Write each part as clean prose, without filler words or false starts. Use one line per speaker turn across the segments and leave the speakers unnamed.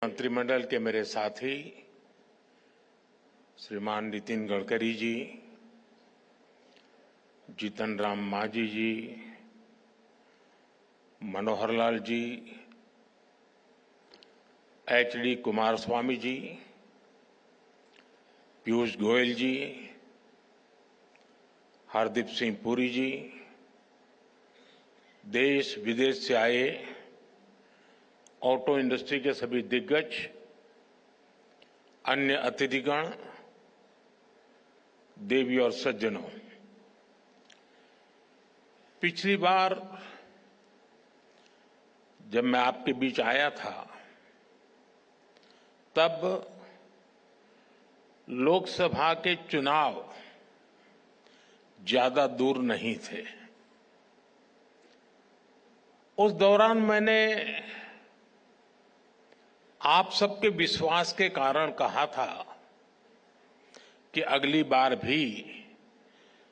मंत्रिमंडल के मेरे साथी श्रीमान नितिन गडकरी जी, जीतन राम मांझी जी, मनोहर लाल जी, HD कुमारस्वामी जी, पीयूष गोयल जी, हरदीप सिंह पुरी जी, देश विदेश से आए ऑटो इंडस्ट्री के सभी दिग्गज, अन्य अतिथिगण, देवी और सज्जनों, पिछली बार जब मैं आपके बीच आया था तब लोकसभा के चुनाव ज्यादा दूर नहीं थे। उस दौरान मैंने आप सबके विश्वास के कारण कहा था कि अगली बार भी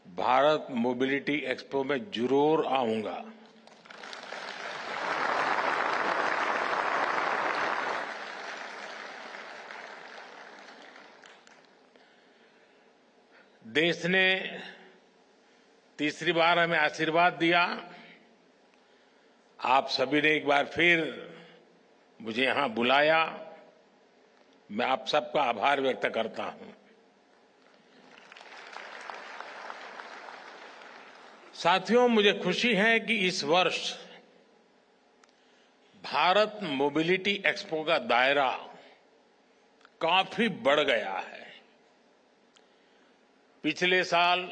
भारत मोबिलिटी एक्सपो में जरूर आऊंगा। देश ने तीसरी बार हमें आशीर्वाद दिया। आप सभी ने एक बार फिर मुझे यहां बुलाया। मैं आप सबका आभार व्यक्त करता हूं। साथियों, मुझे खुशी है कि इस वर्ष भारत मोबिलिटी एक्सपो का दायरा काफी बढ़ गया है। पिछले साल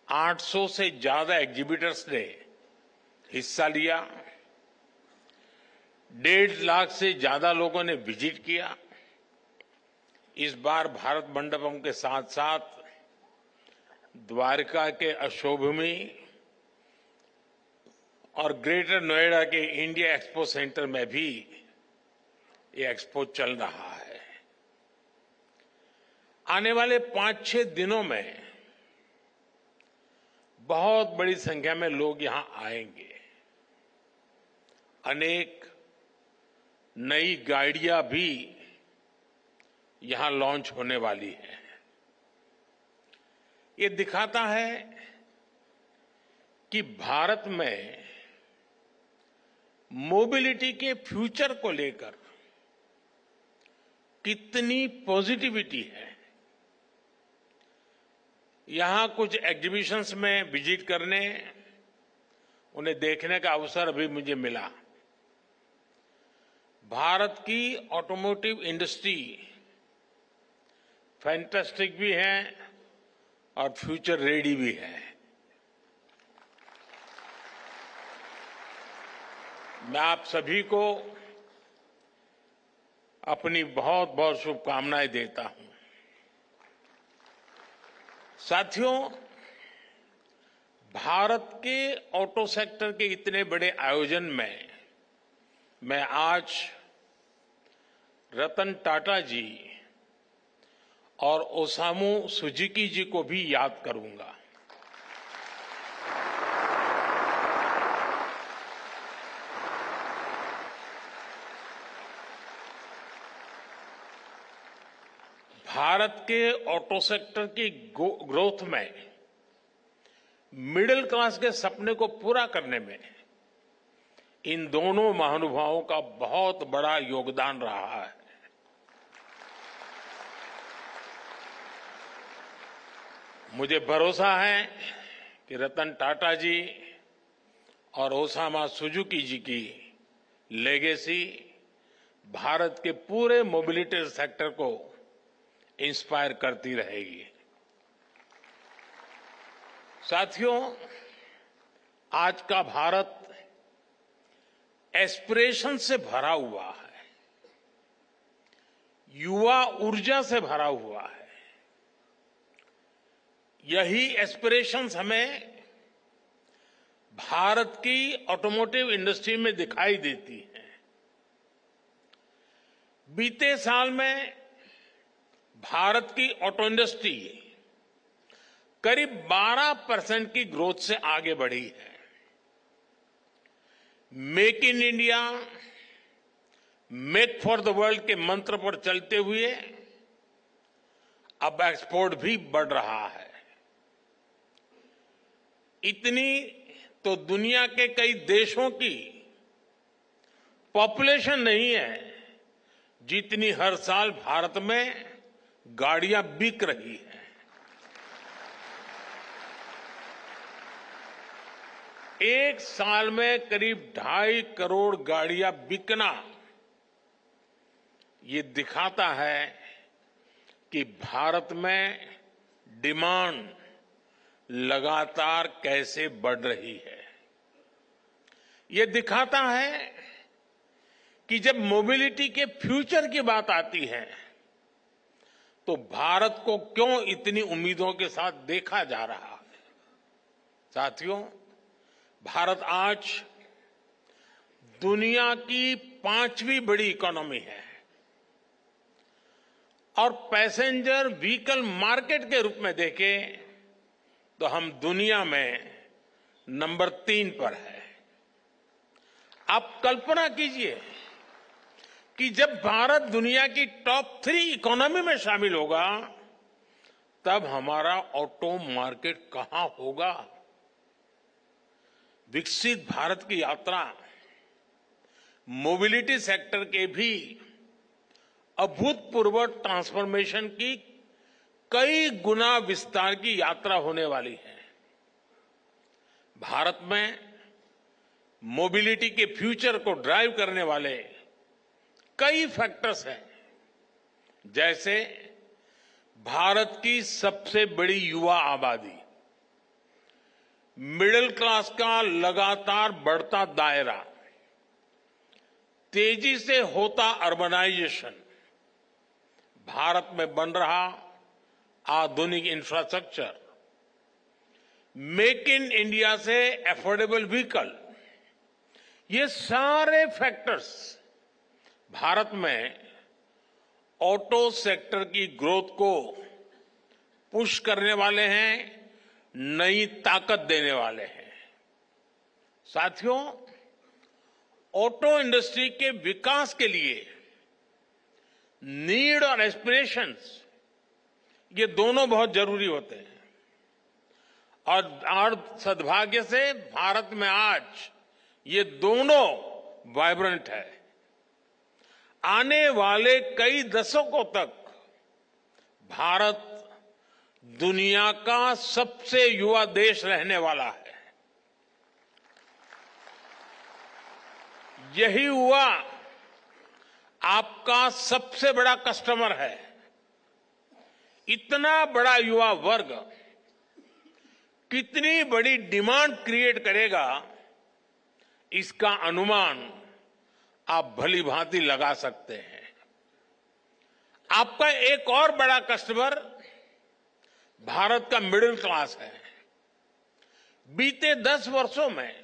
800 से ज्यादा एग्जीबिटर्स ने हिस्सा लिया। 1.5 लाख से ज्यादा लोगों ने विजिट किया। इस बार भारत मंडपम के साथ साथ द्वारका के अशोभूमि और ग्रेटर नोएडा के इंडिया एक्सपो सेंटर में भी ये एक्सपो चल रहा है। आने वाले 5-6 दिनों में बहुत बड़ी संख्या में लोग यहां आएंगे। अनेक नई गाड़ियां भी यहां लॉन्च होने वाली हैं। ये दिखाता है कि भारत में मोबिलिटी के फ्यूचर को लेकर कितनी पॉजिटिविटी है। यहां कुछ एग्जीबिशंस में विजिट करने, उन्हें देखने का अवसर अभी मुझे मिला। भारत की ऑटोमोटिव इंडस्ट्री फैंटास्टिक भी है और फ्यूचर रेडी भी है। मैं आप सभी को अपनी बहुत बहुत शुभकामनाएं देता हूं। साथियों, भारत के ऑटो सेक्टर के इतने बड़े आयोजन में मैं आज रतन टाटा जी और ओसामू सुजुकी जी को भी याद करूंगा। भारत के ऑटो सेक्टर की ग्रोथ में मिडिल क्लास के सपने को पूरा करने में इन दोनों महानुभावों का बहुत बड़ा योगदान रहा है। मुझे भरोसा है कि रतन टाटा जी और ओसामा सुजुकी जी की लेगेसी भारत के पूरे मोबिलिटी सेक्टर को इंस्पायर करती रहेगी। साथियों, आज का भारत एस्पिरेशन से भरा हुआ है, युवा ऊर्जा से भरा हुआ है। यही एस्पिरेशंस हमें भारत की ऑटोमोटिव इंडस्ट्री में दिखाई देती हैं। बीते साल में भारत की ऑटो इंडस्ट्री करीब 12% की ग्रोथ से आगे बढ़ी है। Make in India, make for the world के मंत्र पर चलते हुए अब एक्सपोर्ट भी बढ़ रहा है। इतनी तो दुनिया के कई देशों की पॉपुलेशन नहीं है जितनी हर साल भारत में गाड़ियां बिक रही हैं। एक साल में करीब 2.5 करोड़ गाड़ियां बिकना ये दिखाता है कि भारत में डिमांड लगातार कैसे बढ़ रही है। ये दिखाता है कि जब मोबिलिटी के फ्यूचर की बात आती है तो भारत को क्यों इतनी उम्मीदों के साथ देखा जा रहा है। साथियों, भारत आज दुनिया की 5वीं बड़ी इकोनॉमी है और पैसेंजर व्हीकल मार्केट के रूप में देखें तो हम दुनिया में नंबर 3 पर है। आप कल्पना कीजिए कि जब भारत दुनिया की टॉप 3 इकोनॉमी में शामिल होगा तब हमारा ऑटो मार्केट कहां होगा। विकसित भारत की यात्रा मोबिलिटी सेक्टर के भी अभूतपूर्व ट्रांसफॉर्मेशन की कई गुना विस्तार की यात्रा होने वाली है। भारत में मोबिलिटी के फ्यूचर को ड्राइव करने वाले कई फैक्टर्स हैं, जैसे भारत की सबसे बड़ी युवा आबादी, मिडिल क्लास का लगातार बढ़ता दायरा, तेजी से होता अर्बनाइजेशन, भारत में बन रहा आधुनिक इंफ्रास्ट्रक्चर, मेक इन इंडिया से अफोर्डेबल व्हीकल, ये सारे फैक्टर्स भारत में ऑटो सेक्टर की ग्रोथ को पुश करने वाले हैं, नई ताकत देने वाले हैं। साथियों, ऑटो इंडस्ट्री के विकास के लिए नीड और एस्पिरेशंस ये दोनों बहुत जरूरी होते हैं और सद्भाग्य से भारत में आज ये दोनों वाइब्रेंट है। आने वाले कई दशकों तक भारत दुनिया का सबसे युवा देश रहने वाला है। यही युवा आपका सबसे बड़ा कस्टमर है। इतना बड़ा युवा वर्ग कितनी बड़ी डिमांड क्रिएट करेगा, इसका अनुमान आप भली भांति लगा सकते हैं। आपका एक और बड़ा कस्टमर भारत का मिडिल क्लास है। बीते 10 वर्षों में